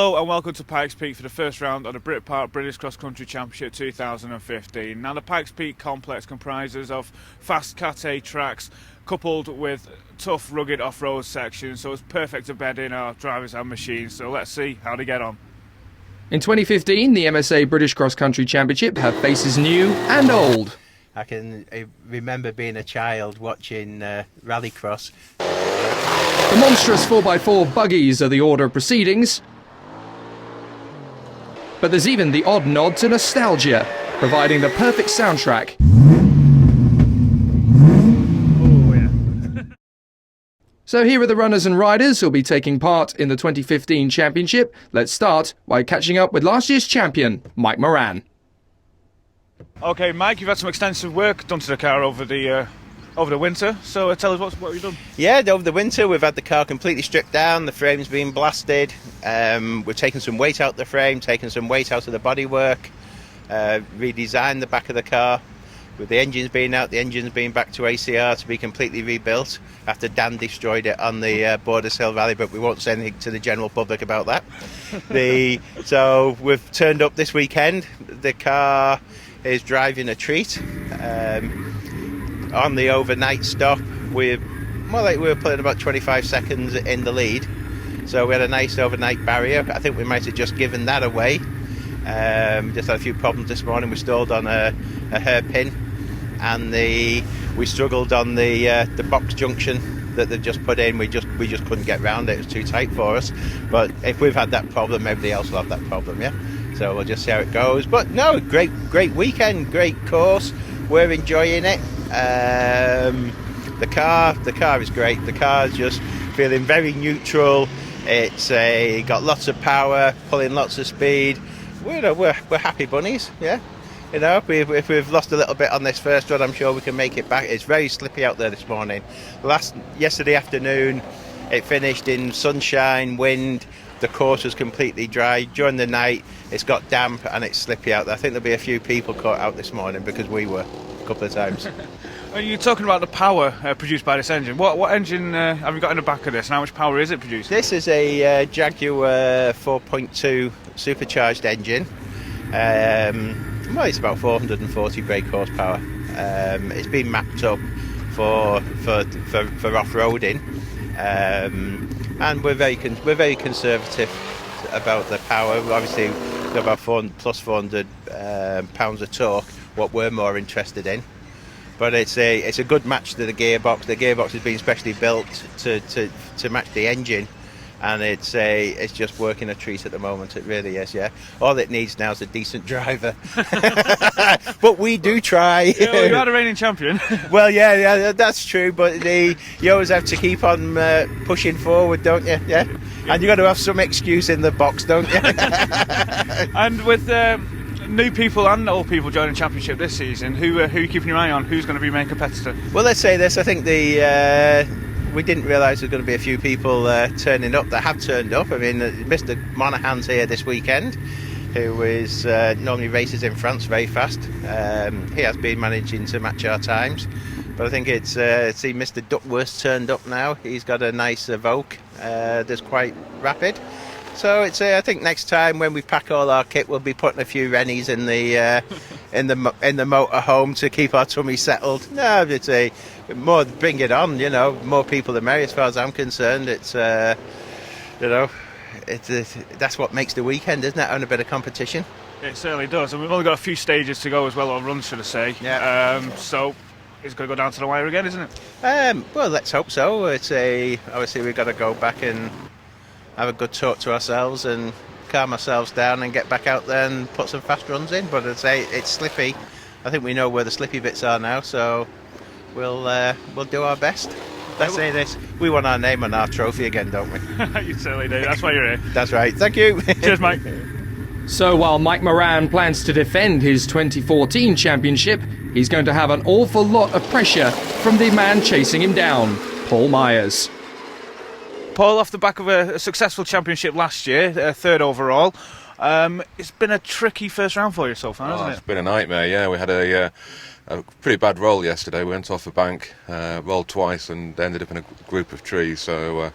Hello and welcome to Pikes Peak for the first round of the Brit Park British Cross Country Championship 2015. Now the Pikes Peak complex comprises of fast Cat A tracks coupled with tough rugged off-road sections, so it's perfect to bed in our drivers and machines, so let's see how they get on. In 2015, the MSA British Cross Country Championship had faces new and old. I can remember being a child watching rallycross. The monstrous 4x4 buggies are the order of proceedings, but there's even the odd nod to nostalgia, providing the perfect soundtrack. Oh yeah. So here are the runners and riders who'll be taking part in the 2015 championship. Let's start by catching up with last year's champion, Mike Moran. Okay, Mike, you've had some extensive work done to the car over the winter, so tell us what you've done. Yeah, over the winter we've had the car completely stripped down, the frame's been blasted, we've taken some weight out the frame, taken some weight out of the bodywork, redesigned the back of the car. With the engines being out, the engine's been back to ACR to be completely rebuilt after Dan destroyed it on the Borders Hill Rally, but we won't say anything to the general public about that. So we've turned up this weekend. The car is driving a treat. On the overnight stop, we were putting about 25 seconds in the lead, so we had a nice overnight barrier. I think we might have just given that away. Just had a few problems this morning. We stalled on a hairpin, and we struggled on the box junction that they've just put in. We just couldn't get round it. It was too tight for us. But if we've had that problem, everybody else will have that problem, yeah. So we'll just see how it goes. But no, great weekend, great course. We're enjoying it. The car is great. The car's just feeling very neutral. It's got lots of power, pulling lots of speed. We're happy bunnies, yeah. You know, if we've lost a little bit on this first run, I'm sure we can make it back. It's very slippy out there this morning. Yesterday afternoon, it finished in sunshine, wind. The course was completely dry. During the night, it's got damp and it's slippy out there. I think there'll be a few people caught out this morning because we were a couple of times. You're talking about the power produced by this engine. What engine have you got in the back of this, and how much power is it producing? This is a Jaguar 4.2 supercharged engine. It's about 440 brake horsepower. It's been mapped up for off-roading, and we're very conservative about the power. Obviously, we've got about plus 400 pounds of torque. What we're more interested in. But it's a good match to the gearbox. The gearbox has been specially built to match the engine, and it's just working a treat at the moment. It really is, yeah. All it needs now is a decent driver. But we do try. Yeah, well, you are the reigning champion. Well, yeah, that's true. But you always have to keep on pushing forward, don't you? Yeah. And you got to have some excuse in the box, don't you? And with new people and old people joining the championship this season, who are you keeping your eye on? Who's going to be your main competitor? Well, let's say this. I think we didn't realise there were going to be a few people turning up that have turned up. I mean, Mr. Monaghan's here this weekend, who is normally races in France very fast. He has been managing to match our times. But I think see Mr. Duckworth turned up now. He's got a nice Evoque that's quite rapid. So I think next time when we pack all our kit, we'll be putting a few Rennies in the motorhome to keep our tummy settled. No, it's more bring it on. You know, more people the merrier as far as I'm concerned. It's that's what makes the weekend, isn't it? Having a bit of competition. It certainly does, and we've only got a few stages to go as well, or runs, should I say? Yeah. So it's going to go down to the wire again, isn't it? Well, let's hope so. Obviously we've got to go back and have a good talk to ourselves and calm ourselves down and get back out there and put some fast runs in. But I'd say it's slippy. I think we know where the slippy bits are now, so we'll do our best. Let's say this: we want our name on our trophy again, don't we? You certainly do. That's why you're here. That's right. Thank you. Cheers, Mike. So while Mike Moran plans to defend his 2014 championship, he's going to have an awful lot of pressure from the man chasing him down, Paul Myers. Paul, off the back of a successful championship last year, third overall, it's been a tricky first round for you so far, hasn't it? It's been a nightmare, yeah. We had a pretty bad roll yesterday. We went off a bank, rolled twice and ended up in a group of trees. So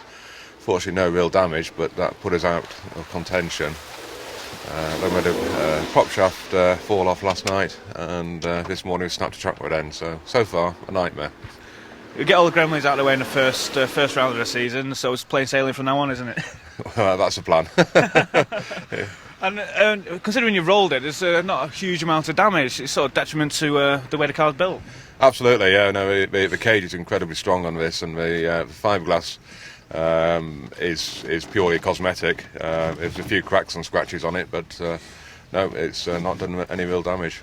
fortunately no real damage, but that put us out of contention. Then we had a prop shaft fall off last night, and this morning we snapped a track rod end, so far a nightmare. You get all the gremlins out of the way in the first round of the season, so it's plain sailing from now on, isn't it? Well, that's the plan. Yeah. And considering you rolled it, there's not a huge amount of damage. It's sort of detriment to the way the car's built. Absolutely, yeah. No, the cage is incredibly strong on this, and the fiberglass is purely cosmetic. There's a few cracks and scratches on it, but no, it's not done any real damage.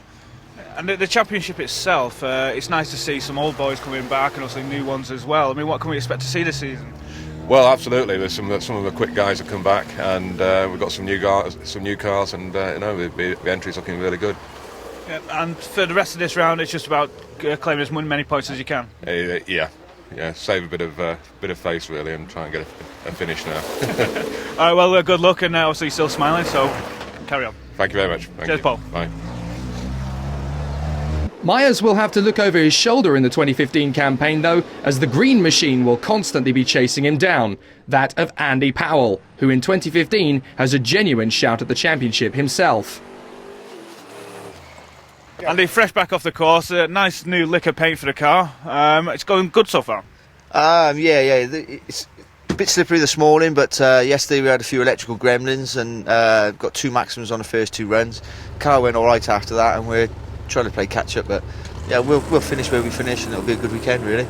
And the championship itself, it's nice to see some old boys coming back and also new ones as well. I mean, what can we expect to see this season? Well, absolutely. There's some of the quick guys have come back, and we've got some new cars, and the entry's looking really good. Yeah, and for the rest of this round, it's just about claiming as many points as you can. Yeah. Save a bit of face really, and try and get a finish now. All right. Well, good luck, and obviously still smiling. So carry on. Thank you very much. Cheers, Paul. Bye. Myers will have to look over his shoulder in the 2015 campaign, though, as the green machine will constantly be chasing him down. That of Andy Powell, who in 2015 has a genuine shout at the championship himself. Andy, fresh back off the course, nice new lick of paint for the car. It's going good so far. Yeah. It's a bit slippery this morning, but yesterday we had a few electrical gremlins and got 2 maximums on the first 2 runs. Car went all right after that, and we're trying to play catch up. But yeah, we'll finish where we finish, and it'll be a good weekend, really.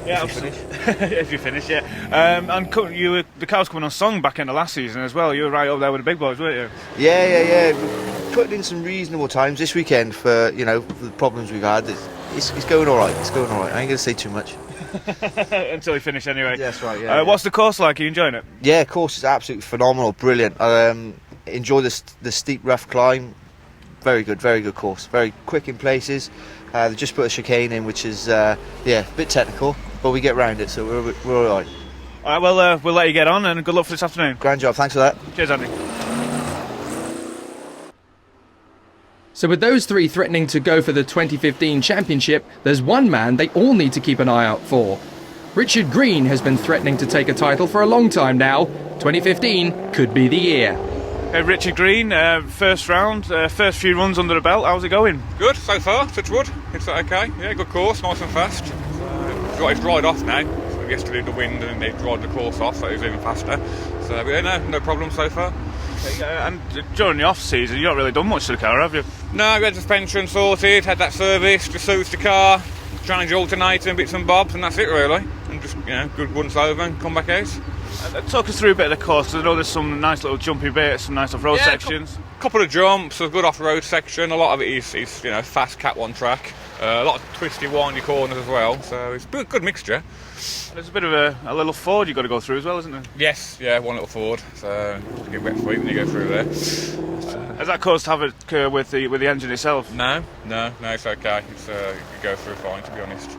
Yeah, if you finish, yeah. And the car was coming on song back in the last season as well. You were right up there with the big boys, weren't you? Yeah. We're putting in some reasonable times this weekend for the problems we've had. It's going all right. It's going all right. I ain't going to say too much. Until you finish, anyway. That's right. Yeah. What's the course like? Are you enjoying it? Yeah, course is absolutely phenomenal, brilliant. Enjoy the steep, rough climb. Very good course. Very quick in places. They just put a chicane in, which is a bit technical, but we get round it, so we're all right. All right. Well, we'll let you get on, and good luck for this afternoon. Grand job. Thanks for that. Cheers, Andy. So with those 3 threatening to go for the 2015 championship, there's one man they all need to keep an eye out for. Richard Green has been threatening to take a title for a long time now. 2015 could be the year. Richard Green, first round, first few runs under the belt. How's it going? Good so far, touch wood. It's okay. Yeah, good course, nice and fast. It's dried off now. So yesterday the wind and it dried the course off, so it was even faster. So yeah, no problem so far. And during the off season, you've not really done much to the car, have you? No, we had the suspension sorted, had that serviced, just suits the car, change the alternator and bits and bobs, and that's it really. And just good once over and come back out. Talk us through a bit of the course. I know there's some nice little jumpy bits, some nice off-road sections. Couple of jumps, a good off-road section. A lot of it is fast Cat 1 track. A lot of twisty, windy corners as well. So it's a good mixture. There's a bit of a little ford you've got to go through as well, isn't there? Yes, yeah, one little ford. So you get wet feet when you go through there. Has that caused havoc with the engine itself? No, it's okay. You go through fine, to be honest.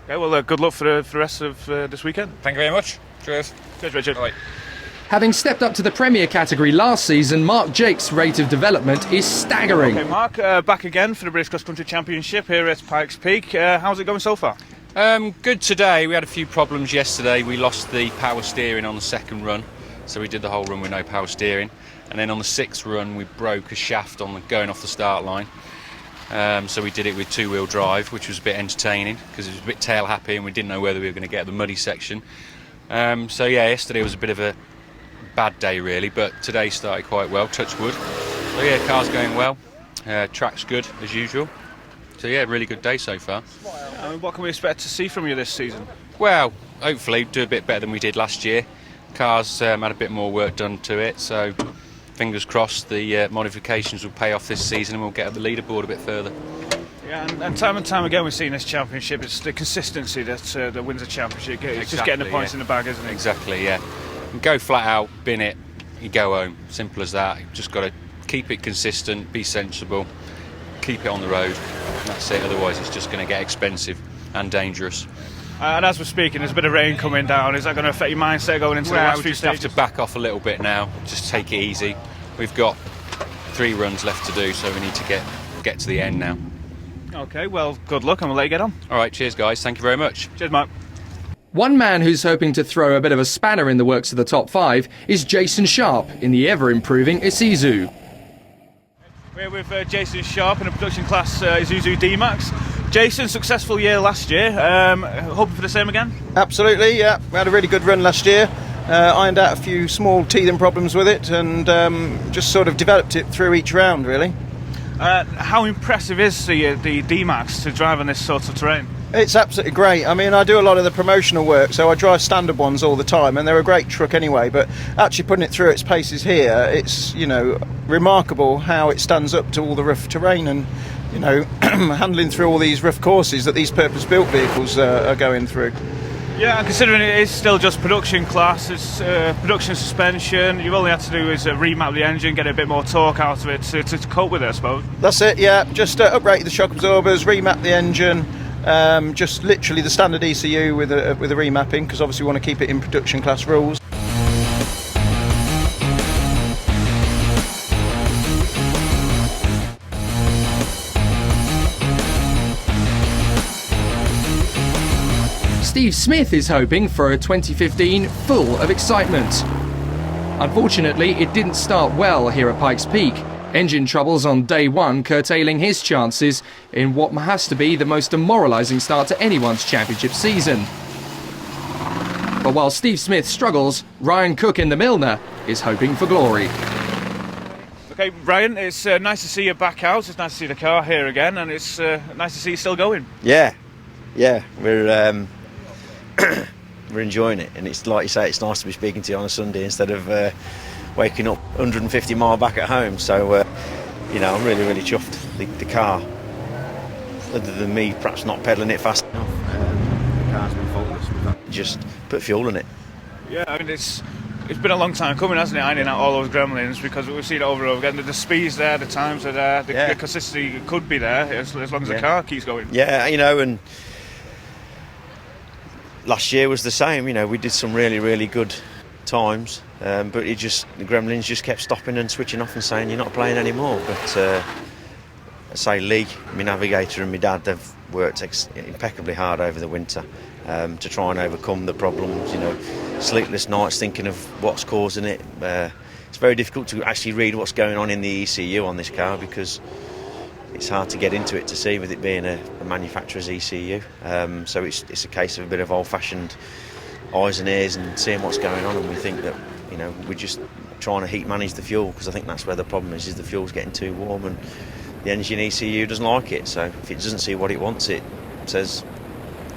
Okay, well, good luck for the rest of this weekend. Thank you very much. Cheers. Cheers, Richard. Bye. Having stepped up to the Premier category last season, Mark Jake's rate of development is staggering. Okay, Mark, back again for the British Cross Country Championship here at Pikes Peak. How's it going so far? Good today. We had a few problems yesterday. We lost the power steering on the second run, so we did the whole run with no power steering. And then on the 6th run, we broke a shaft going off the start line. So we did it with 2-wheel drive, which was a bit entertaining because it was a bit tail happy and we didn't know whether we were going to get the muddy section. So yeah, yesterday was a bit of a bad day really, but today started quite well, touch wood. So yeah, car's going well, track's good as usual. So yeah, really good day so far. What can we expect to see from you this season? Well, hopefully do a bit better than we did last year. Car's had a bit more work done to it, so fingers crossed the modifications will pay off this season and we'll get up the leaderboard a bit further. Yeah, and time again we've seen this championship, it's the consistency that wins the championship. It's just getting the points in the bag, isn't it? Exactly, yeah. And go flat out, bin it, you go home. Simple as that. You've just got to keep it consistent, be sensible, keep it on the road. That's it, otherwise it's just going to get expensive and dangerous. And as we're speaking, there's a bit of rain coming down. Is that going to affect your mindset going into the last few stages? We just have to back off a little bit now, just take it easy. We've got 3 runs left to do, so we need to get to the end now. Okay, well, good luck and we'll let you get on. All right, cheers guys, thank you very much. Cheers, Mark. One man who's hoping to throw a bit of a spanner in the works of the top 5 is Jason Sharp in the ever-improving Isuzu. We're with Jason Sharp in a production class Isuzu D-Max. Jason, successful year last year. Hoping for the same again? Absolutely, yeah. We had a really good run last year. Ironed out a few small teething problems with it and just sort of developed it through each round, really. How impressive is the D-Max to drive on this sort of terrain? It's absolutely great. I mean, I do a lot of the promotional work, so I drive standard ones all the time, and they're a great truck anyway, but actually putting it through its paces here, it's, you know, remarkable how it stands up to all the rough terrain and, you know, handling through all these rough courses that these purpose-built vehicles are going through. Yeah, and considering it is still just production class, it's production suspension, you've only had to do is remap the engine, get a bit more torque out of it to cope with it, I suppose. That's it, yeah. Just uprated the shock absorbers, remap the engine, just literally the standard ECU with a remapping, because obviously we want to keep it in production class rules. Steve Smith is hoping for a 2015 full of excitement. Unfortunately, it didn't start well here at Pikes Peak. Engine troubles on day one curtailing his chances in what has to be the most demoralising start to anyone's championship season. But while Steve Smith struggles, Ryan Cook in the Milner is hoping for glory. Okay, Ryan, it's nice to see you back out, it's nice to see the car here again, and it's nice to see you still going. Yeah, we're enjoying it, and it's like you say, it's nice to be speaking to you on a Sunday instead of waking up 150 mile back at home. So you know, I'm really chuffed. The car, other than me perhaps not pedalling it fast enough, the car's been faultless. We've had to just put fuel in it. Yeah, I mean, it's been a long time coming, hasn't it, ironing out all those gremlins, because we've seen it over and over again. The speed's there, the times are there, the consistency could be there as long as the car keeps going. Yeah, you know, and last year was the same. You know, we did some really good times, but the gremlins just kept stopping and switching off and saying you're not playing anymore. But I say Lee, my navigator, and my dad, they've worked impeccably hard over the winter to try and overcome the problems. You know, sleepless nights thinking of what's causing it. It's very difficult to actually read what's going on in the ECU on this car, because it's hard to get into it to see, with it being a manufacturer's ECU. So it's a case of a bit of old-fashioned eyes and ears and seeing what's going on, and we think that, you know, we're just trying to heat manage the fuel, because I think that's where the problem is the fuel's getting too warm and the engine ECU doesn't like it. So if it doesn't see what it wants, the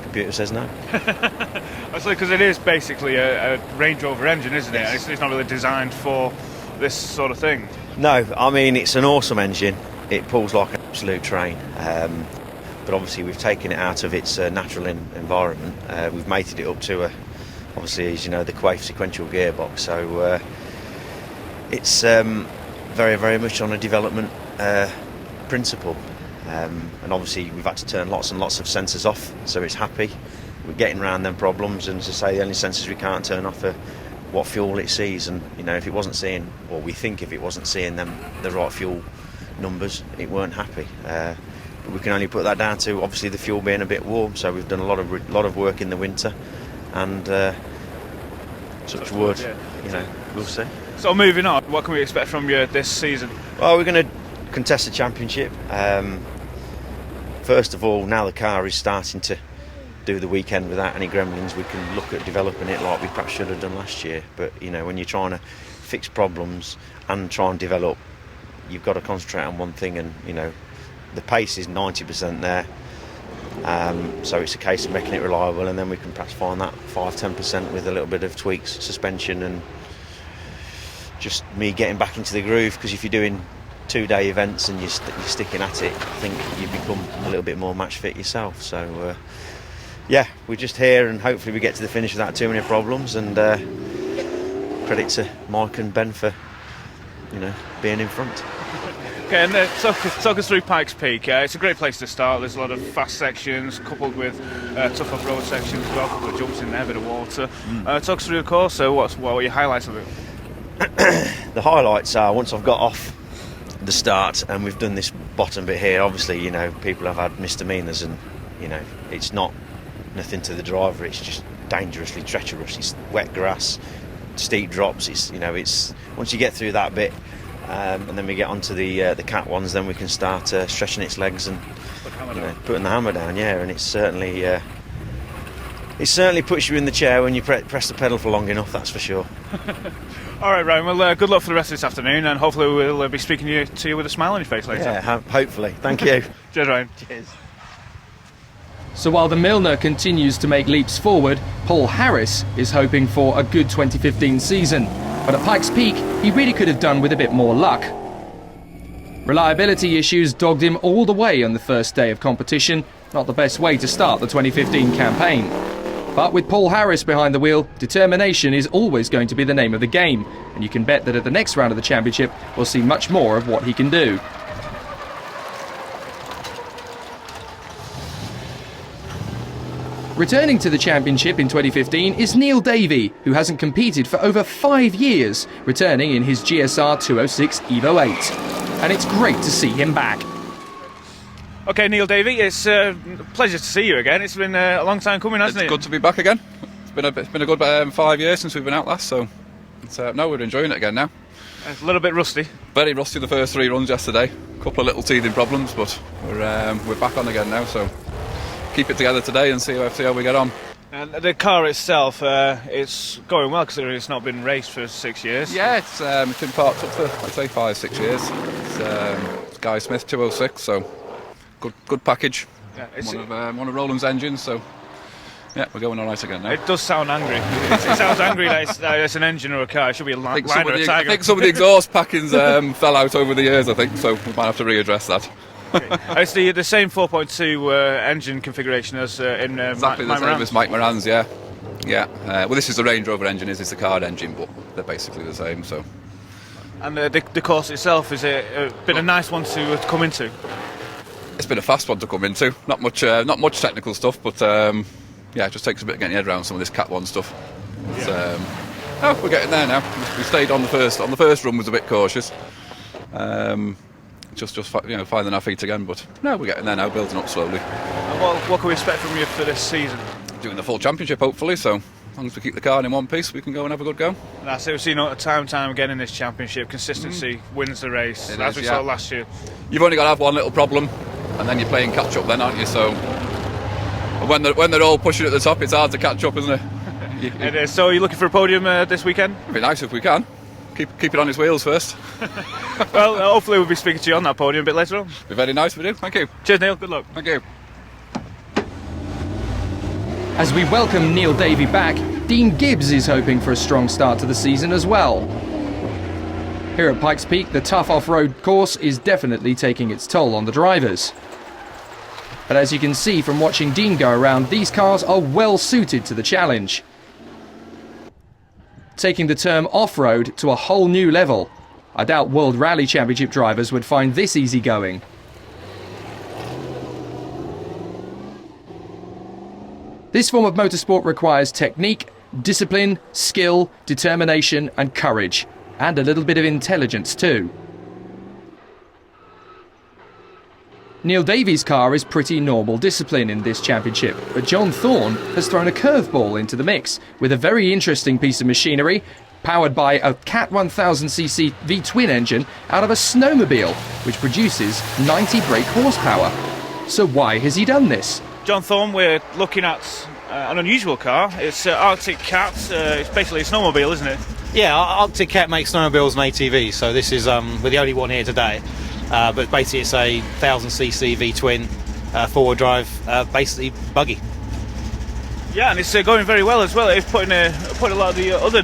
computer says no. That's because it is basically a Range Rover engine, isn't it? Yes. It's not really designed for this sort of thing. No, I mean, it's an awesome engine. It pulls like an absolute train, but obviously we've taken it out of its natural environment. We've mated it up to obviously, as you know, the Quaife sequential gearbox. So it's very much on a development principle, and obviously we've had to turn lots and lots of sensors off, so it's happy. We're getting around them problems, and as I say, the only sensors we can't turn off are what fuel it sees. And you know, if it wasn't seeing, or we think if it wasn't seeing the right fuel numbers, it weren't happy. But we can only put that down to obviously the fuel being a bit warm. So we've done a lot of work in the winter, and such wood, you know, we'll see. So moving on, what can we expect from you this season? Well, we're going to contest the championship. First of all, now the car is starting to do the weekend without any gremlins, we can look at developing it like we perhaps should have done last year. But you know, when you're trying to fix problems and try and develop, you've got to concentrate on one thing, and you know, the pace is 90% there, so it's a case of making it reliable, and then we can perhaps find that 5-10% with a little bit of tweaks, suspension, and just me getting back into the groove. Because if you're doing 2-day events and you're sticking at it, I think you become a little bit more match fit yourself. So yeah, we're just here, and hopefully we get to the finish without too many problems, and credit to Mike and Ben for, you know, being in front. Okay, and talk us through Pikes Peak. It's a great place to start. There's a lot of fast sections coupled with tough off-road sections as well, a couple of jumps in there, a bit of water. Talk us through the course. So what were your highlights of it? The highlights are, once I've got off the start and we've done this bottom bit here, obviously, you know, people have had misdemeanors, and you know, it's not nothing to the driver, it's just dangerously treacherous. It's wet grass, steep drops. It's once you get through that bit, and then we get onto the cat ones, then we can start stretching its legs and putting the hammer down. Yeah, and it's certainly puts you in the chair when you press the pedal for long enough. That's for sure. All right, Ryan. Well, good luck for the rest of this afternoon, and hopefully we'll be speaking to you with a smile on your face later. Yeah, hopefully. Thank you. Cheers, Ryan. Cheers. So while the Milner continues to make leaps forward, Paul Harris is hoping for a good 2015 season. But at Pikes Peak, he really could have done with a bit more luck. Reliability issues dogged him all the way on the first day of competition. Not the best way to start the 2015 campaign. But with Paul Harris behind the wheel, determination is always going to be the name of the game. And you can bet that at the next round of the championship, we'll see much more of what he can do. Returning to the championship in 2015 is Neil Davy, who hasn't competed for over 5 years, returning in his GSR 206 Evo 8. And it's great to see him back. Okay, Neil Davy, it's a pleasure to see you again. It's been a long time coming, hasn't it? It's good to be back again. It's been a good 5 years since we've been out last, so we're enjoying it again now. It's a little bit rusty. Very rusty the first 3 runs yesterday. A couple of little teething problems, but we're back on again now, so keep it together today and see how we get on. And the car itself, it's going well considering it's not been raced for 6 years. Yeah, it's been parked up for, I'd say, 5-6 years. It's Guy Smith 206, so good package. Yeah, one of Roland's engines, so yeah, we're going all right again now. It does sound angry. It sounds angry that it's an engine or a car. It should be a line or a tiger. I think some of the exhaust packings fell out over the years, I think, so we might have to readdress that. It's the same 4.2 engine configuration as in exactly the same as Mike Moran's, yeah. Well, this is the Range Rover engine, it's a card engine, but they're basically the same. So. And the course itself, has it been a nice one to come into? It's been a fast one to come into. Not much technical stuff, but it just takes a bit of getting your head around some of this Cat 1 stuff. Yeah. We're getting there now. We stayed on the first run, was a bit cautious. Just finding our feet again, but no, we're getting there now, building up slowly. And what can we expect from you for this season? Doing the full championship, hopefully, so as long as we keep the car in one piece, we can go and have a good go. That's it. We've seen it time again in this championship. Consistency wins the race, as we saw last year. You've only got to have one little problem, and then you're playing catch up then, aren't you? So when they're all pushing at the top, it's hard to catch up, isn't it? It is. So are you looking for a podium this weekend? It'd be nice if we can. Keep it on its wheels first. Well, hopefully we'll be speaking to you on that podium a bit later on. Be very nice if we do. Thank you. Cheers, Neil. Good luck. Thank you. As we welcome Neil Davy back, Dean Gibbs is hoping for a strong start to the season as well. Here at Pikes Peak, the tough off-road course is definitely taking its toll on the drivers. But as you can see from watching Dean go around, these cars are well suited to the challenge. Taking the term off-road to a whole new level. I doubt World Rally Championship drivers would find this easy going. This form of motorsport requires technique, discipline, skill, determination and courage. And a little bit of intelligence too. Neil Davy's car is pretty normal discipline in this championship, but John Thorne has thrown a curveball into the mix with a very interesting piece of machinery powered by a Cat 1000cc V-twin engine out of a snowmobile, which produces 90 brake horsepower. So why has he done this? John Thorne, we're looking at an unusual car. It's Arctic Cat. It's basically a snowmobile, isn't it? Yeah, Arctic Cat makes snowmobiles and ATVs, so this is we're the only one here today. But basically it's a 1000cc V-twin four-wheel drive, basically buggy. Yeah, and it's going very well as well. It's putting a lot of the other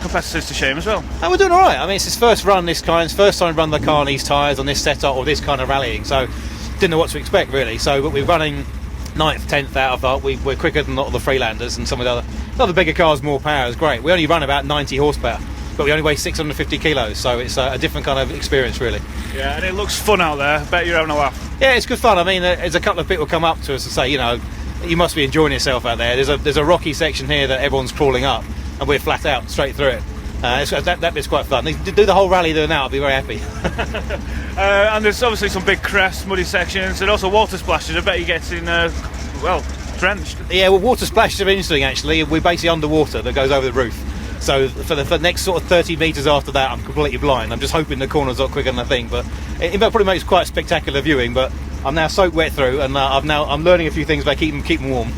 competitors to shame as well. And we're doing all right. I mean, it's his first run this kind. It's first time run the car on these tyres on this setup or this kind of rallying. So didn't know what to expect really. So but we're running 9th, 10th out of that. We're quicker than a lot of the Freelanders and some of the other bigger cars, more power. It's great. We only run about 90 horsepower. But we only weigh 650 kilos, so it's a different kind of experience, really. Yeah, and it looks fun out there. I bet you're having a laugh. Yeah, it's good fun. I mean, there's a couple of people come up to us and say, you know, you must be enjoying yourself out there. There's a rocky section here that everyone's crawling up, and we're flat out, straight through it. That bit's quite fun. They do the whole rally there now, I'll be very happy. And there's obviously some big crests, muddy sections, and also water splashes. I bet you get in, drenched. Yeah, well, water splashes are interesting actually. We're basically underwater that goes over the roof. So for the next sort of 30 metres after that, I'm completely blind. I'm just hoping the corner's not quicker than I think. But it probably makes quite spectacular viewing. But I'm now soaked wet through, and I'm learning a few things about keeping warm.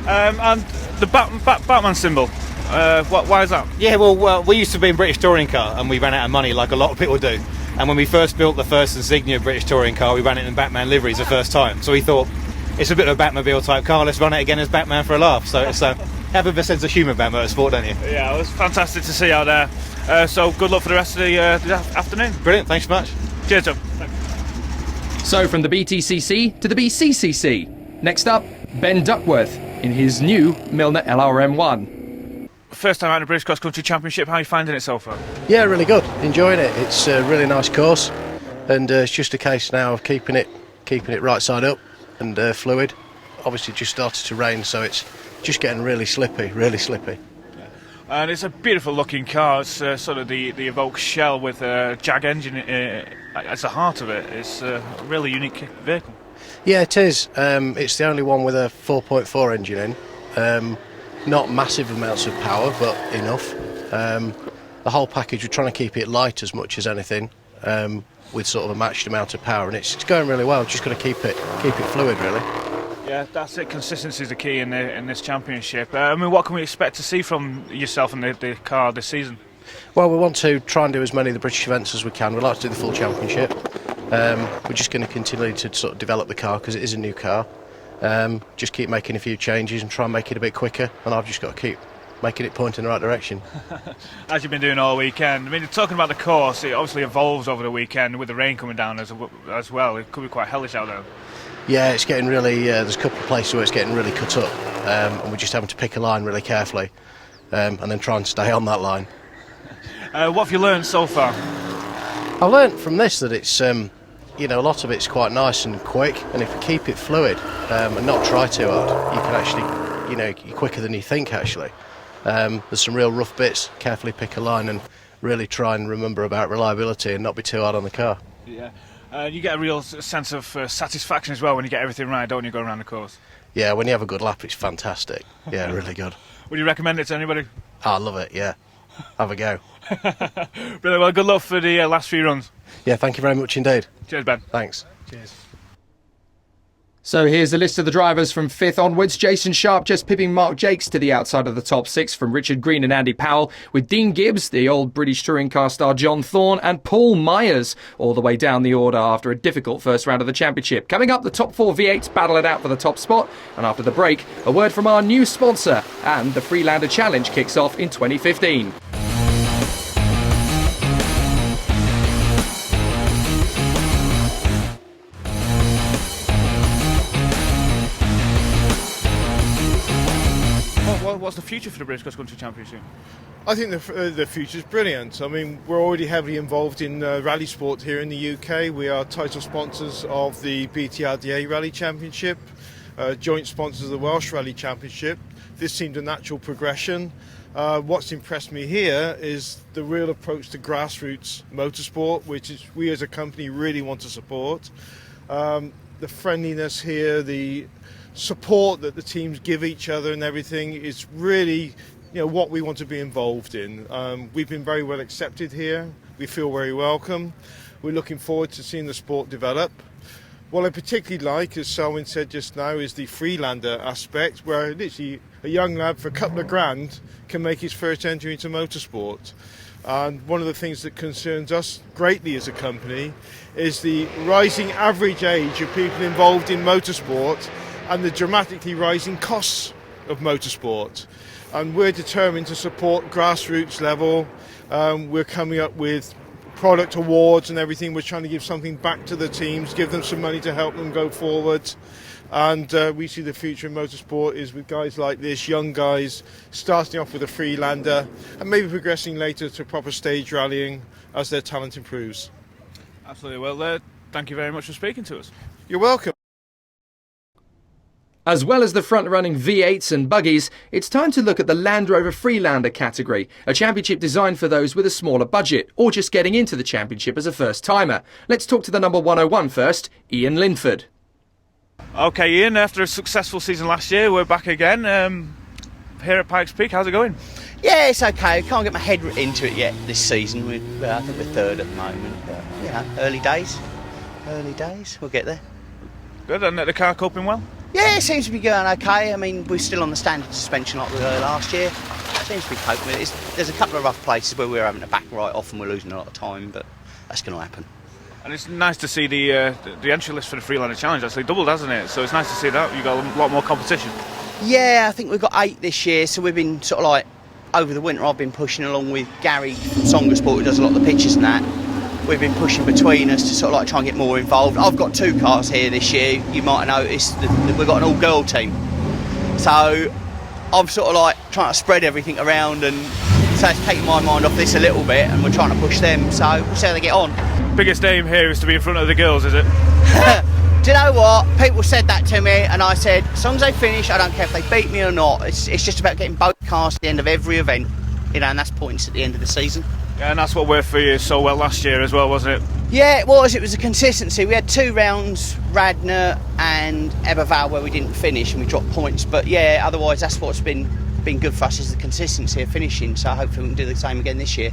And the Batman symbol. Why is that? Yeah, well, we used to be in British touring car, and we ran out of money, like a lot of people do. And when we first built the first insignia British touring car, we ran it in Batman liveries the first time. So we thought, it's a bit of a Batmobile type car, let's run it again as Batman for a laugh. So it's have a bit of sense of humour about motorsport, don't you? Yeah, it was fantastic to see out there. So good luck for the rest of the afternoon. Brilliant, thanks so much. Cheers, Tom. So from the BTCC to the BCCC. Next up, Ben Duckworth in his new Milner LRM1. First time out in the British Cross Country Championship, how are you finding it so far? Yeah, really good. Enjoying it. It's a really nice course, and it's just a case now of keeping it right side up and fluid. Obviously, it just started to rain, so it's just getting really slippy, really slippy. And it's a beautiful looking car. It's sort of the Evoque shell with a Jag engine at the heart of it. It's a really unique vehicle. Yeah, it is. It's the only one with a 4.4 engine in. Not massive amounts of power, but enough. The whole package, we're trying to keep it light as much as anything, with sort of a matched amount of power, and it's going really well. Just got to keep it fluid, really. Yeah, that's it. Consistency is the key in this championship. I mean, what can we expect to see from yourself and the car this season? Well, we want to try and do as many of the British events as we can. We'd like to do the full championship. We're just going to continue to sort of develop the car because it is a new car. Just keep making a few changes and try and make it a bit quicker, and I've just got to keep making it point in the right direction. As you've been doing all weekend. I mean, talking about the course, it obviously evolves over the weekend with the rain coming down as well. It could be quite hellish out there. Yeah, it's getting really, there's a couple of places where it's getting really cut up, and we're just having to pick a line really carefully, and then try and stay on that line. What have you learned so far? I learnt from this that it's, you know, a lot of it's quite nice and quick, and if you keep it fluid and not try too hard, you can actually, you know, you're quicker than you think actually. There's some real rough bits, carefully pick a line and really try and remember about reliability and not be too hard on the car. Yeah. You get a real sense of satisfaction as well when you get everything right, don't you, going around the course? Yeah, when you have a good lap, it's fantastic. Yeah, really good. Would you recommend it to anybody? I love it, yeah. Have a go. Brilliant. Well, good luck for the last few runs. Yeah, thank you very much indeed. Cheers, Ben. Thanks. Cheers. So here's the list of the drivers from 5th onwards. Jason Sharp just pipping Mark Jakes to the outside of the top 6 from Richard Green and Andy Powell, with Dean Gibbs, the old British touring car star John Thorne, and Paul Myers all the way down the order after a difficult first round of the championship. Coming up, the top 4 V8s battle it out for the top spot, and after the break, a word from our new sponsor, and the Freelander Challenge kicks off in 2015. What's the future for the British Cross Country Championship? I think the future is brilliant. I mean, we're already heavily involved in rally sport here in the UK. We are title sponsors of the BTRDA Rally Championship, joint sponsors of the Welsh Rally Championship. This seemed a natural progression. What's impressed me here is the real approach to grassroots motorsport, which is we as a company really want to support. The friendliness here, the support that the teams give each other and everything is really, you know, what we want to be involved in. We've been very well accepted here. We feel very welcome. We're looking forward to seeing the sport develop. What I particularly like, as Selwyn said just now, is the Freelander aspect, where literally a young lad for a couple of grand can make his first entry into motorsport. And one of the things that concerns us greatly as a company is the rising average age of people involved in motorsport and the dramatically rising costs of motorsport. And we're determined to support grassroots level. We're coming up with product awards and everything. We're trying to give something back to the teams, give them some money to help them go forward. And we see the future in motorsport is with guys like this, young guys, starting off with a Freelander and maybe progressing later to proper stage rallying as their talent improves. Absolutely. Well, thank you very much for speaking to us. You're welcome. As well as the front-running V8s and buggies, it's time to look at the Land Rover Freelander category, a championship designed for those with a smaller budget or just getting into the championship as a first-timer. Let's talk to the number 101 first, Ian Linford. Okay, Ian, after a successful season last year, we're back again here at Pikes Peak. How's it going? Yeah, it's okay. Can't get my head into it yet this season. I think we're third at the moment, but you know, early days. We'll get there. Good, and the car coping well? Yeah, it seems to be going okay. I mean, we're still on the standard suspension like we were last year. Seems to be coping with it. There's a couple of rough places where we're having to back right off and we're losing a lot of time, but that's going to happen. And it's nice to see the entry list for the Freelander Challenge actually doubled, hasn't it? So it's nice to see that. You've got a lot more competition. Yeah, I think we've got 8 this year, so we've been sort of like, over the winter I've been pushing along with Gary from Songa Sport, who does a lot of the pictures and that. We've been pushing between us to sort of like try and get more involved. I've got 2 cars here this year. You might have noticed that we've got an all-girl team. So I'm sort of like trying to spread everything around, and so it's taking my mind off this a little bit, and we're trying to push them, so we'll see how they get on. Biggest aim here is to be in front of the girls, is it? Do you know what? People said that to me, and I said, as long as they finish, I don't care if they beat me or not. It's just about getting both cars at the end of every event, you know, and that's points at the end of the season. Yeah, and that's what worked for you so well last year as well, wasn't it? Yeah, it was. It was a consistency. We had 2 rounds, Radnor and Eberval, where we didn't finish and we dropped points. But yeah, otherwise that's what's been good for us, is the consistency of finishing. So hopefully we can do the same again this year.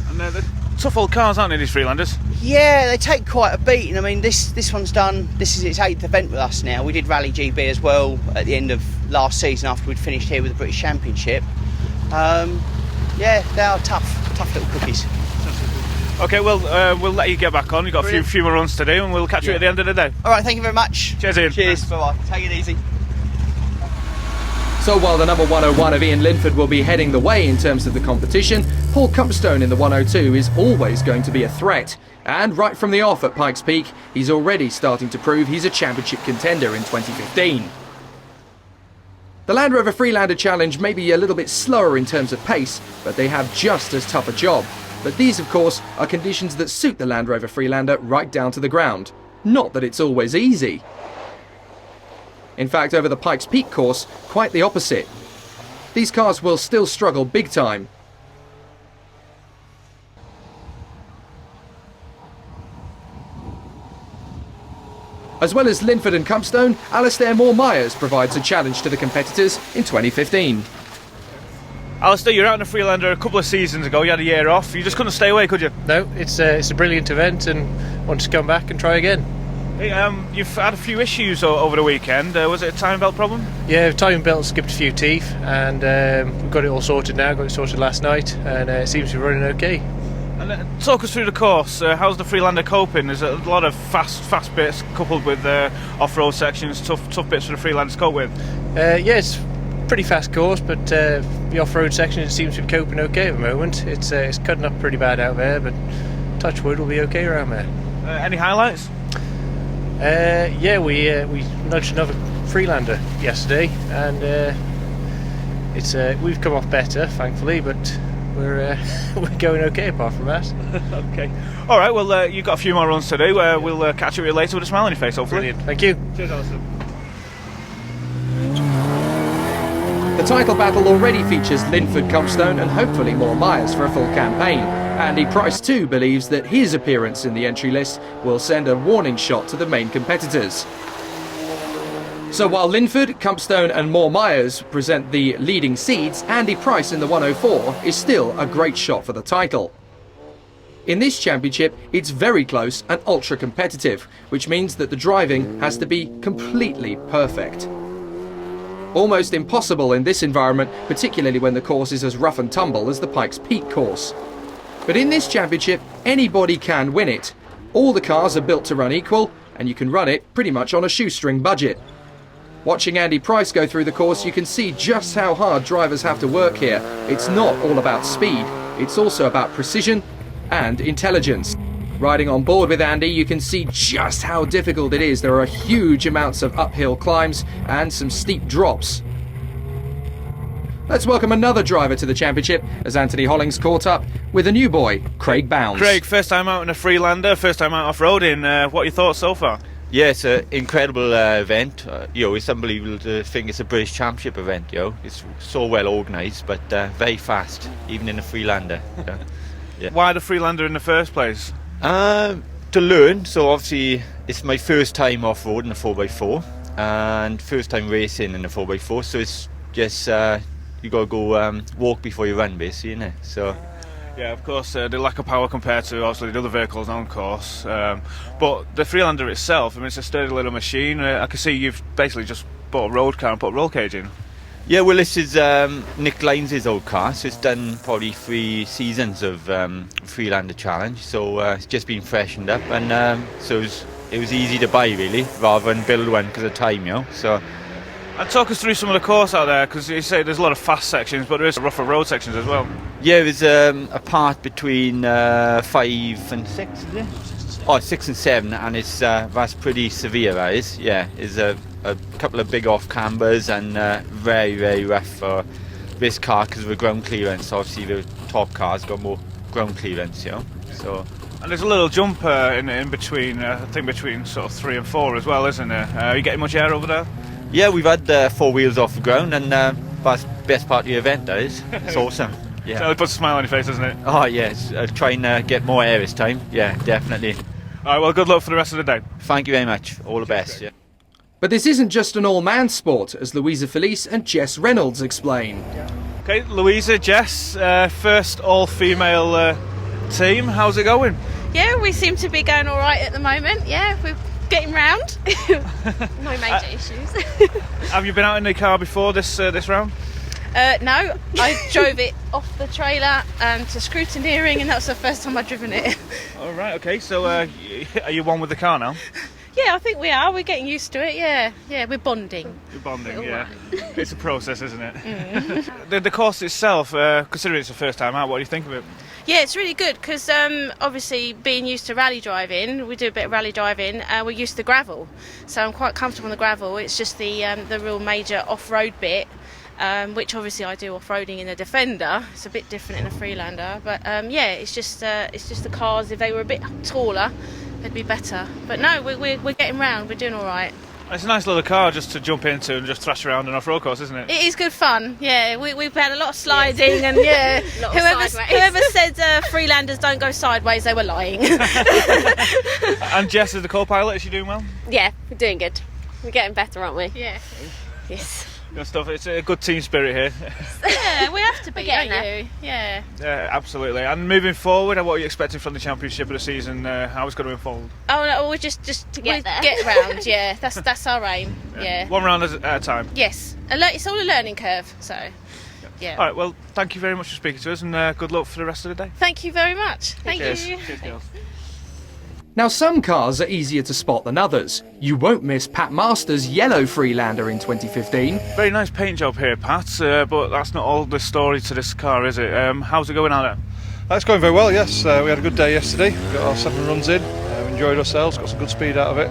And they're tough old cars, aren't they, these Freelanders? Yeah, they take quite a beating. I mean, this one's done. This is its 8th event with us now. We did Rally GB as well at the end of last season after we'd finished here with the British Championship. Yeah, they are tough little cookies. Okay, well, we'll let you get back on. You've got a few more runs to do, and we'll catch you at the end of the day. All right, thank you very much. Cheers, Ian. Cheers. Bye-bye. Take it easy. So while the number 101 of Ian Linford will be heading the way in terms of the competition, Paul Cumpstone in the 102 is always going to be a threat. And right from the off at Pikes Peak, he's already starting to prove he's a championship contender in 2015. The Land Rover Freelander Challenge may be a little bit slower in terms of pace, but they have just as tough a job. But these, of course, are conditions that suit the Land Rover Freelander right down to the ground. Not that it's always easy. In fact, over the Pikes Peak course, quite the opposite. These cars will still struggle big time. As well as Linford and Cumpstone, Alistair Moore-Myers provides a challenge to the competitors in 2015. Alistair, you were out in a Freelander a couple of seasons ago. You had a year off. You just couldn't stay away, could you? No, it's a brilliant event and want to come back and try again. Hey, you've had a few issues over the weekend. Was it a timing belt problem? Yeah, timing belt skipped a few teeth, and we've got it all sorted now. Got it sorted last night, and it seems to be running okay. And talk us through the course. How's the Freelander coping? There's a lot of fast bits coupled with off-road sections, tough bits for the Freelander to cope with. Yeah, it's a pretty fast course, but the off-road section, it seems to be coping okay at the moment. It's cutting up pretty bad out there, but touch wood, will be okay around there. Any highlights? Yeah, we nudged another Freelander yesterday, and we've come off better, thankfully, but we're going okay apart from that. Okay. All right. Well, you've got a few more runs to do. We'll catch up with you later with a smile on your face, hopefully. Brilliant. Thank you. Cheers, Alistair. The title battle already features Linford, Cumpstone and hopefully Moore-Myers for a full campaign. Andy Price too believes that his appearance in the entry list will send a warning shot to the main competitors. So while Linford, Cumpstone and Moore-Myers present the leading seeds, Andy Price in the 104 is still a great shot for the title. In this championship, it's very close and ultra competitive, which means that the driving has to be completely perfect. Almost impossible in this environment, particularly when the course is as rough and tumble as the Pikes Peak course. But in this championship, anybody can win it. All the cars are built to run equal, and you can run it pretty much on a shoestring budget. Watching Andy Price go through the course, you can see just how hard drivers have to work here. It's not all about speed, it's also about precision and intelligence. Riding on board with Andy, you can see just how difficult it is. There are huge amounts of uphill climbs and some steep drops. Let's welcome another driver to the championship as Anthony Hollings caught up with a new boy, Craig Bounds. Craig, first time out in a Freelander, first time out off-roading. What are your thoughts so far? Yeah, it's an incredible event. It's unbelievable to think it's a British Championship event. It's so well organised, but very fast, even in a Freelander. Yeah. Why the Freelander in the first place? To learn. So obviously, it's my first time off-road in a 4x4. and first time racing in a 4x4, so it's just you got to go walk before you run, basically, innit? So. Yeah, of course, the lack of power compared to obviously the other vehicles on course. But the Freelander itself, I mean, it's a sturdy little machine. I can see you've basically just bought a road car and put a roll cage in. Yeah, well, this is Nick Lyons' old car, so it's done probably 3 seasons of Freelander Challenge, so it's just been freshened up, and so it was easy to buy, really, rather than build one because of time, you know. So. And talk us through some of the course out there, because you say there's a lot of fast sections, but there is rougher road sections as well. Yeah, there's a part between 5 and 6, is it? Oh, 6 and 7, and it's that's pretty severe, that is. Yeah, there's a couple of big off cambers and very, very rough for this car because of the ground clearance. Obviously, the top car's got more ground clearance, you know. So. And there's a little jump in between, I think between sort of 3 and 4 as well, isn't there? Are you getting much air over there? Yeah, we've had 4 wheels off the ground, and that's the best part of the event, that is. It's awesome. Yeah. So it puts a smile on your face, doesn't it? Oh, yes. I'll try and get more air this time. Yeah, definitely. All right, well, good luck for the rest of the day. Thank you very much. All the best. Yeah. But this isn't just an all-man sport, as Louisa Felice and Jess Reynolds explain. Okay, Louisa, Jess, first all-female team. How's it going? Yeah, we seem to be going all right at the moment. Yeah, we're getting round. No major issues. Have you been out in the car before this round? No, I drove it off the trailer to scrutineering, and that was the first time I'd driven it. All right, okay, so are you one with the car now? Yeah, I think we are. We're getting used to it, yeah, we're bonding. You're bonding, yeah. It's a process, isn't it? Mm. The course itself, considering it's the first time out, what do you think of it? Yeah, it's really good because obviously being used to rally driving, we do a bit of rally driving, we're used to gravel, so I'm quite comfortable on the gravel. It's just the real major off-road bit, which obviously I do off-roading in a Defender. It's a bit different in a Freelander, but yeah, it's just the cars. If they were a bit taller, it'd be better. But no, we're getting round. We're doing all right. It's a nice little car just to jump into and just thrash around an off-road course, isn't it? It is good fun, yeah. We've had a lot of sliding and yeah. Whoever said Freelanders don't go sideways, they were lying. And Jess is the co-pilot. Is she doing well? Yeah, we're doing good. We're getting better, aren't we? Yeah. Yes. Good stuff. It's a good team spirit here. Yeah, we have to be, don't you? Yeah. Yeah, absolutely. And moving forward, what are you expecting from the championship of the season? How it's going to unfold? Oh no, we're just to get there. Get round. Yeah, that's our aim. Yeah. One round at a time. Yes. It's all a learning curve. So. Yeah. All right. Well, thank you very much for speaking to us, and good luck for the rest of the day. Thank you very much. Thank you. Cheers, girls. Now, some cars are easier to spot than others. You won't miss Pat Masters' yellow Freelander in 2015. Very nice paint job here, Pat, but that's not all the story to this car, is it? How's it going out there? It's going very well, yes. We had a good day yesterday. We got our 7 runs in, enjoyed ourselves, got some good speed out of it.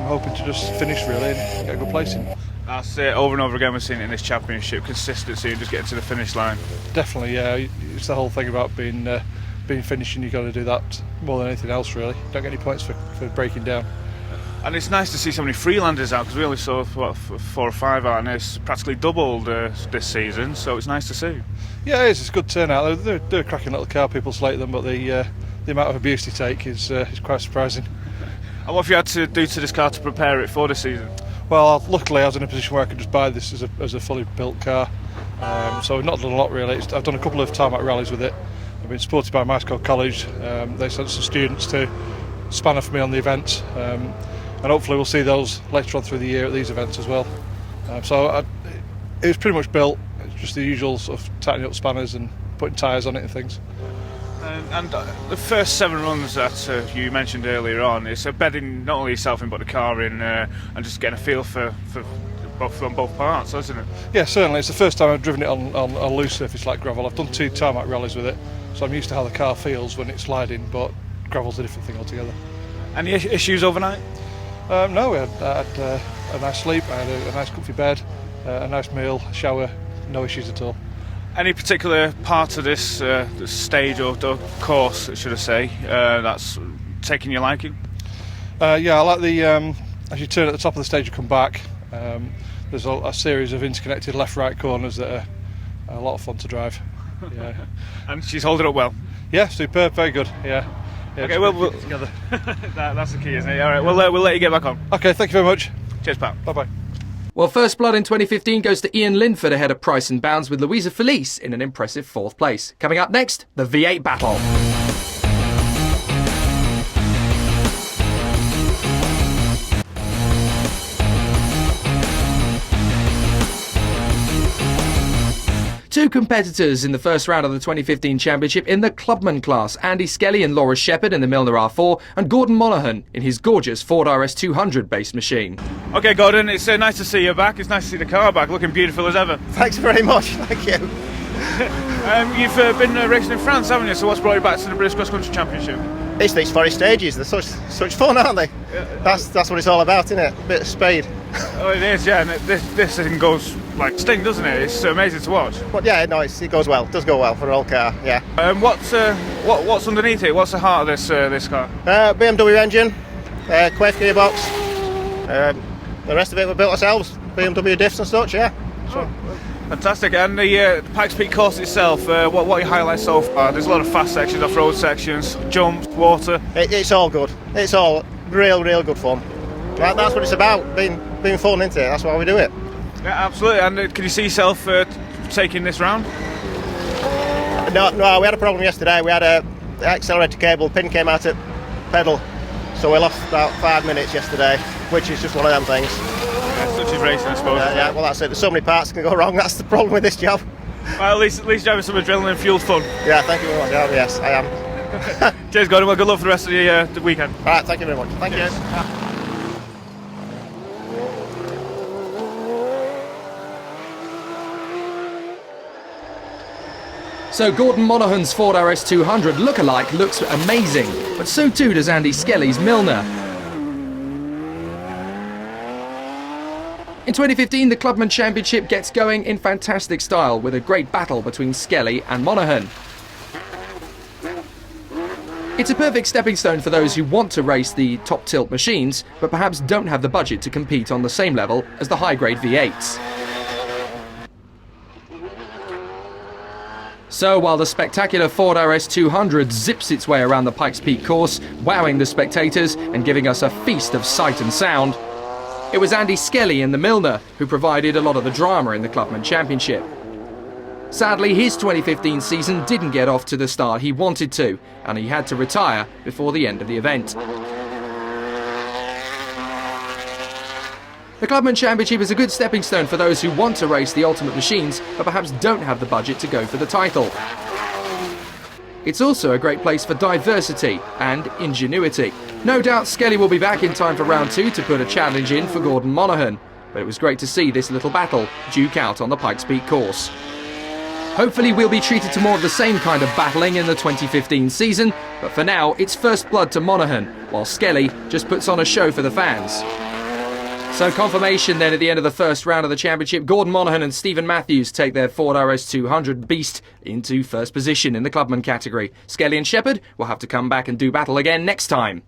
Hoping to just finish really and get a good placing. That's it, over and over again we've seen it in this championship, consistency and just getting to the finish line. Definitely, yeah. It's the whole thing about being finishing. You've got to do that more than anything else really. Don't get any points for breaking down. And it's nice to see so many Freelanders out, because we only saw 4 or 5 out, and it's practically doubled this season, so it's nice to see. Yeah, it is. It's a good turnout. They're a cracking little car. People slate them, but the amount of abuse they take is quite surprising. And what have you had to do to this car to prepare it for this season? Well, luckily I was in a position where I could just buy this as a fully built car, so I've not done a lot really. I've done a couple of tarmac rallies with it. I've been supported by Mascot College. They sent some students to spanner for me on the event, and hopefully we'll see those later on through the year at these events as well. It was pretty much built. It's just the usual sort of tightening up spanners and putting tyres on it and things. And the first 7 runs that you mentioned earlier on, it's bedding not only yourself in but the car in, and just getting a feel for both parts, isn't it? Yeah, certainly. It's the first time I've driven it on a loose surface like gravel. I've done 2 tarmac rallies with it, so I'm used to how the car feels when it's sliding, but gravel's a different thing altogether. Any issues overnight? No, we had a nice sleep, I had a nice comfy bed, a nice meal, shower, no issues at all. Any particular part of this stage or course, should I say, that's taking your liking? Yeah, I like the as you turn at the top of the stage and come back, there's a series of interconnected left-right corners that are a lot of fun to drive. Yeah. And she's holding up well? Yeah, superb, very good, yeah. Okay, well, together. That's the key, isn't it? All right, we'll let you get back on. Okay, thank you very much. Cheers, pal. Bye-bye. Well, first blood in 2015 goes to Ian Linford ahead of Price and Bounds, with Louisa Felice in an impressive 4th place. Coming up next, the V8 battle. Two competitors in the first round of the 2015 championship in the Clubman class, Andy Skelly and Laura Shepherd in the Milner R4, and Gordon Monaghan in his gorgeous Ford RS200 based machine. Okay, Gordon, it's nice to see you back. It's nice to see the car back, looking beautiful as ever. Thanks very much, thank you. You've been racing in France, haven't you? So what's brought you back to the British Cross Country Championship? It's these forest stages, they're such fun, aren't they? Yeah. That's what it's all about, isn't it? A bit of speed. Oh, it is, yeah, and this thing goes like sting, doesn't it? It's amazing to watch. But yeah, no, it goes well. It does go well for an old car, yeah. What's underneath it? What's the heart of this car? BMW engine, Quaife gearbox. The rest of it we built ourselves. BMW diffs and such, yeah. So. Fantastic. And the Pikes Peak course itself, what are your highlights so far? There's a lot of fast sections, off-road sections, jumps, water. It's all good. It's all real good fun. That's what it's about, being fun, isn't it? That's why we do it. Yeah, absolutely. And can you see yourself taking this round? No, we had a problem yesterday. We had a accelerator cable, pin came out at pedal, so we lost about 5 minutes yesterday, which is just one of them things. Yeah, such is racing, I suppose. Yeah, well that's it. There's so many parts that can go wrong. That's the problem with this job. Well, at least you're having some adrenaline-fueled fun. Yeah, thank you very much. Yes, I am. Cheers, Gordon. Well, good luck for the rest of the weekend. All right, thank you very much. Thank you. So Gordon Monaghan's Ford RS200 lookalike looks amazing, but so too does Andy Skelly's Milner. In 2015, the Clubman Championship gets going in fantastic style with a great battle between Skelly and Monaghan. It's a perfect stepping stone for those who want to race the top tilt machines, but perhaps don't have the budget to compete on the same level as the high-grade V8s. So while the spectacular Ford RS200 zips its way around the Pikes Peak course, wowing the spectators and giving us a feast of sight and sound, it was Andy Skelly in the Milner who provided a lot of the drama in the Clubman Championship. Sadly, his 2015 season didn't get off to the start he wanted to, and he had to retire before the end of the event. The Clubman Championship is a good stepping stone for those who want to race the ultimate machines, but perhaps don't have the budget to go for the title. It's also a great place for diversity and ingenuity. No doubt Skelly will be back in time for round 2 to put a challenge in for Gordon Monaghan, but it was great to see this little battle duke out on the Pikes Peak course. Hopefully we'll be treated to more of the same kind of battling in the 2015 season, but for now it's first blood to Monaghan, while Skelly just puts on a show for the fans. So confirmation then at the end of the first round of the championship, Gordon Monaghan and Stephen Matthews take their Ford RS200 beast into first position in the Clubman category. Skelly and Shepherd will have to come back and do battle again next time.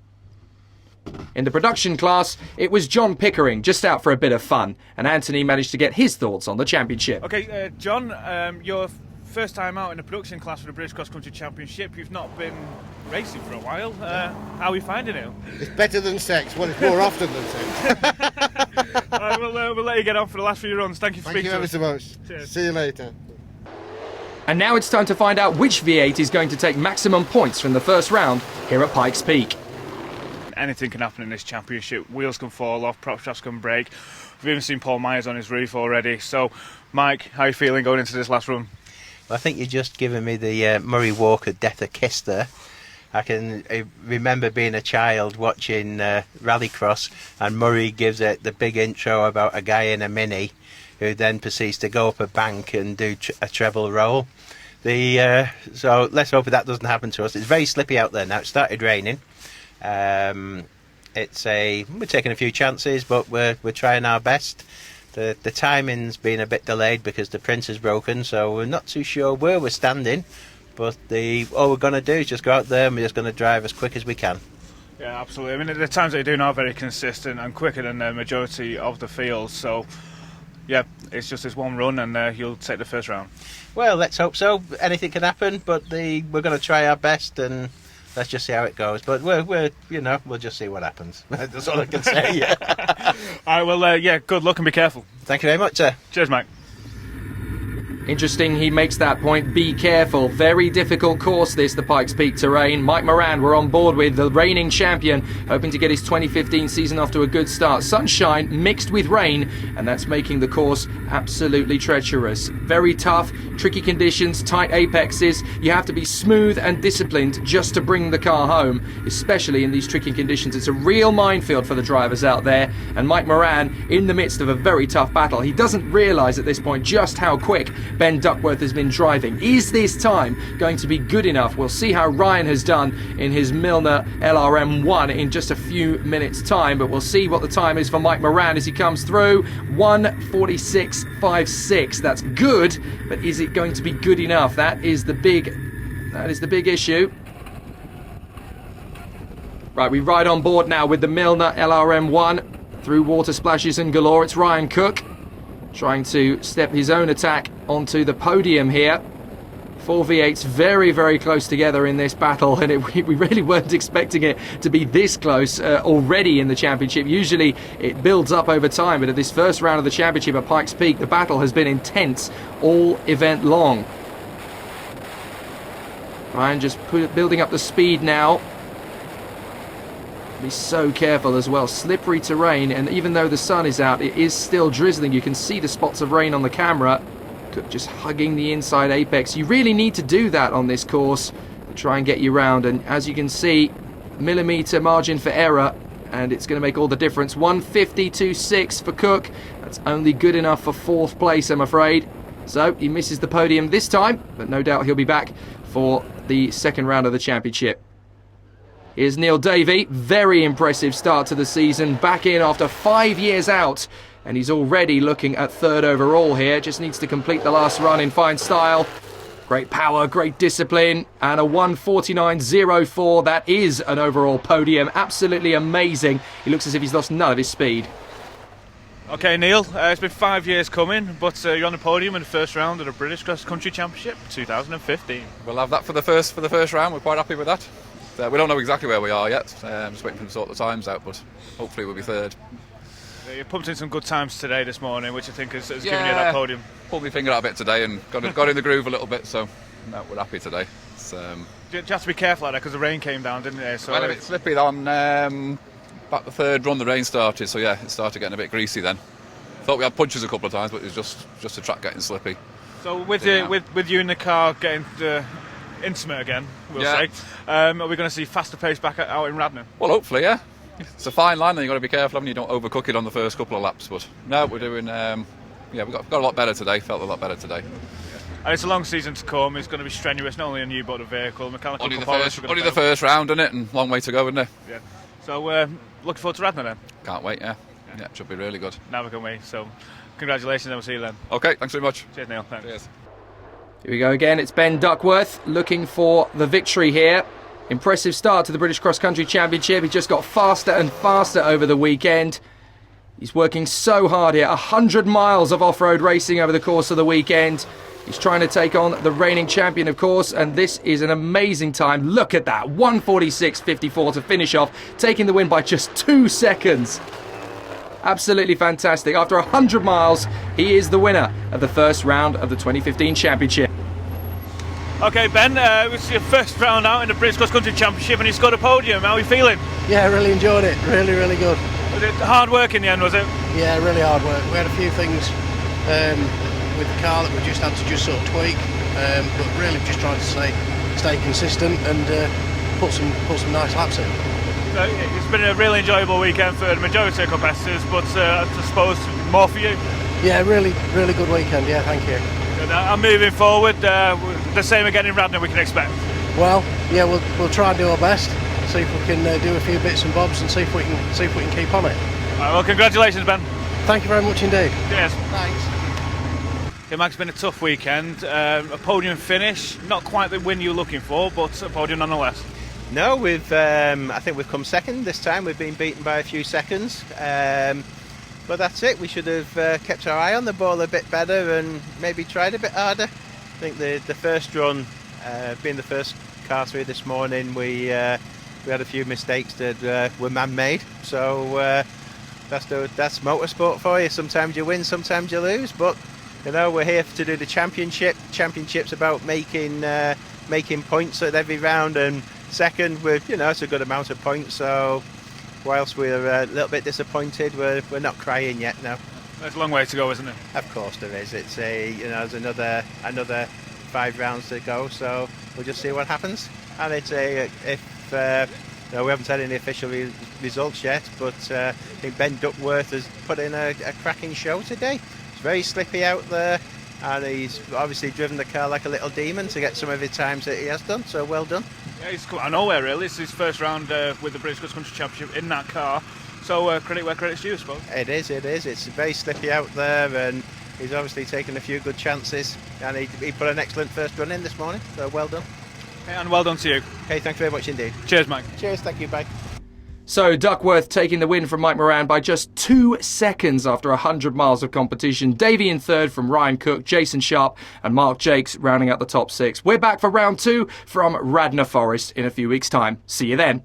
In the production class, it was John Pickering just out for a bit of fun, and Anthony managed to get his thoughts on the championship. Okay, John, your first time out in the production class for the British Cross Country Championship. You've not been racing for a while. How are we finding it? It's better than sex. Well, it's more often than sex. We'll let you get on for the last few runs. Thank you for speaking to us. Thank you ever so much. Cheers. See you later. And now it's time to find out which V8 is going to take maximum points from the first round here at Pikes Peak. Anything can happen in this championship. Wheels can fall off, prop shafts can break. We've even seen Paul Myers on his roof already. So, Mike, how are you feeling going into this last run? Well, I think you've just given me the Murray Walker death of kiss there. I remember being a child watching Rallycross, and Murray gives it the big intro about a guy in a Mini who then proceeds to go up a bank and do a treble roll. So let's hope that doesn't happen to us. It's very slippy out there now. It started raining. We're taking a few chances, but we're trying our best. The timing's been a bit delayed because the printer's broken, so we're not too sure where we're standing. But all we're going to do is just go out there and we're just going to drive as quick as we can. Yeah, absolutely. I mean, the times that you're doing are very consistent and quicker than the majority of the field. So, yeah, it's just this one run and you'll take the first round. Well, let's hope so. Anything can happen, but we're going to try our best and let's just see how it goes. But we'll just see what happens. That's all I can say. All right, well, good luck and be careful. Thank you very much, sir. Cheers, mate. Interesting, he makes that point. Be careful. Very difficult course this, the Pikes Peak terrain. Mike Moran, we're on board with the reigning champion, hoping to get his 2015 season off to a good start. Sunshine mixed with rain, and that's making the course absolutely treacherous. Very tough, tricky conditions, tight apexes. You have to be smooth and disciplined just to bring the car home, especially in these tricky conditions. It's a real minefield for the drivers out there, and Mike Moran in the midst of a very tough battle. He doesn't realise at this point just how quick Ben Duckworth has been driving. Is this time going to be good enough? We'll see how Ryan has done in his Milner LRM1 in just a few minutes' time, but we'll see what the time is for Mike Moran as he comes through. 1:46.56. That's good, but is it going to be good enough? That is the big issue. Right, we ride on board now with the Milner LRM1 through water splashes and galore. It's Ryan Cook trying to step his own attack onto the podium here. 4 V8s very, very close together in this battle, and we really weren't expecting it to be this close already in the championship. Usually it builds up over time, but at this first round of the championship at Pikes Peak, the battle has been intense all event long. Ryan just building up the speed now. Be so careful as well. Slippery terrain, and even though the sun is out, it is still drizzling. You can see the spots of rain on the camera. Just hugging the inside apex. You really need to do that on this course to try and get you round, and as you can see, millimetre margin for error, and it's going to make all the difference. 1:50.26 for Cook. That's only good enough for 4th place, I'm afraid. So he misses the podium this time, but no doubt he'll be back for the second round of the championship. Here's Neil Davy. Very impressive start to the season. Back in after 5 years out, and he's already looking at 3rd overall here. Just needs to complete the last run in fine style. Great power, great discipline, and a 1:49.04. That is an overall podium. Absolutely amazing. He looks as if he's lost none of his speed. Okay, Neil, it's been 5 years coming, but you're on the podium in the first round of the British Cross Country Championship 2015. We'll have that for the first round. We're quite happy with that. We don't know exactly where we are yet. Just waiting for them to sort the times out, but hopefully we'll be 3rd. You pumped in some good times today this morning, which I think has given you that podium. Pulled my finger out a bit today and got in the groove a little bit, so no, we're happy today. You have to be careful of that because the rain came down, didn't it? So a bit slippy on about the 3rd run. The rain started, so yeah, it started getting a bit greasy then. Thought we had punches a couple of times, but it was just the track getting slippy. So with you in the car getting intimate again, we'll say, are we going to see faster pace back out in Radnor? Well, hopefully, yeah. It's a fine line, and you've got to be careful, haven't you? Don't overcook it on the first couple of laps. But no, we're doing. We got a lot better today. Felt a lot better today. And it's a long season to come. It's going to be strenuous, not only on you but the vehicle, mechanical. Only the first round, isn't it? And long way to go, isn't it? Yeah. So looking forward to Radnor then. Can't wait. Yeah, it should be really good. Never can wait. So congratulations, and we'll see you then. Okay, thanks very much. Cheers, Neil. Thanks. Cheers. Here we go again. It's Ben Duckworth looking for the victory here. Impressive start to the British Cross Country Championship. He just got faster and faster over the weekend. He's working so hard here. 100 miles of off-road racing over the course of the weekend. He's trying to take on the reigning champion, of course, and this is an amazing time. Look at that, 1:46.54 to finish off, taking the win by just 2 seconds. Absolutely fantastic. After 100 miles, he is the winner of the first round of the 2015 championship. Okay, Ben, it was your first round out in the British Cross Country Championship and you scored a podium. How are you feeling? Yeah, really enjoyed it. Really, really good. Was it hard work in the end, was it? Yeah, really hard work. We had a few things with the car that we just had to sort of tweak, but really just trying to stay consistent and put some nice laps in. So it's been a really enjoyable weekend for the majority of competitors, but I suppose more for you. Yeah, really, really good weekend. Yeah, thank you. And moving forward, the same again in Radnor we can expect. Well, yeah, we'll try and do our best. See if we can do a few bits and bobs and see if we can keep on it. All right, well, congratulations, Ben. Thank you very much indeed. Cheers. Thanks. Okay, Max, it's been a tough weekend. A podium finish, not quite the win you were looking for, but a podium nonetheless. No, I think we've come second this time. We've been beaten by a few seconds. But that's it. We should have kept our eye on the ball a bit better and maybe tried a bit harder. I think the first run, being the first car through this morning, we had a few mistakes that were man-made. So that's motorsport for you. Sometimes you win, sometimes you lose. But you know, we're here to do the championship. Championship's about making points at every round, and second with it's a good amount of points. So whilst we're a little bit disappointed, we're not crying yet. No. There's a long way to go, isn't it? Of course there is. It's there's another 5 rounds to go, so we'll just see what happens. And it's we haven't had any official results yet, but I think Ben Duckworth has put in a cracking show today. It's very slippy out there, and he's obviously driven the car like a little demon to get some of the times that he has done. So well done. Yeah, he's come out of nowhere really. It's his first round with the British Cross Country Championship in that car. So credit where credit's due, I suppose. It is. It's very slippy out there, and he's obviously taken a few good chances, and he put an excellent first run in this morning. So well done. Okay, and well done to you. Okay, thanks very much indeed. Cheers, Mike. Cheers, thank you, bye. So Duckworth taking the win from Mike Moran by just 2 seconds after 100 miles of competition. Davy in third from Ryan Cook, Jason Sharp and Mark Jakes rounding out the top 6. We're back for round 2 from Radnor Forest in a few weeks' time. See you then.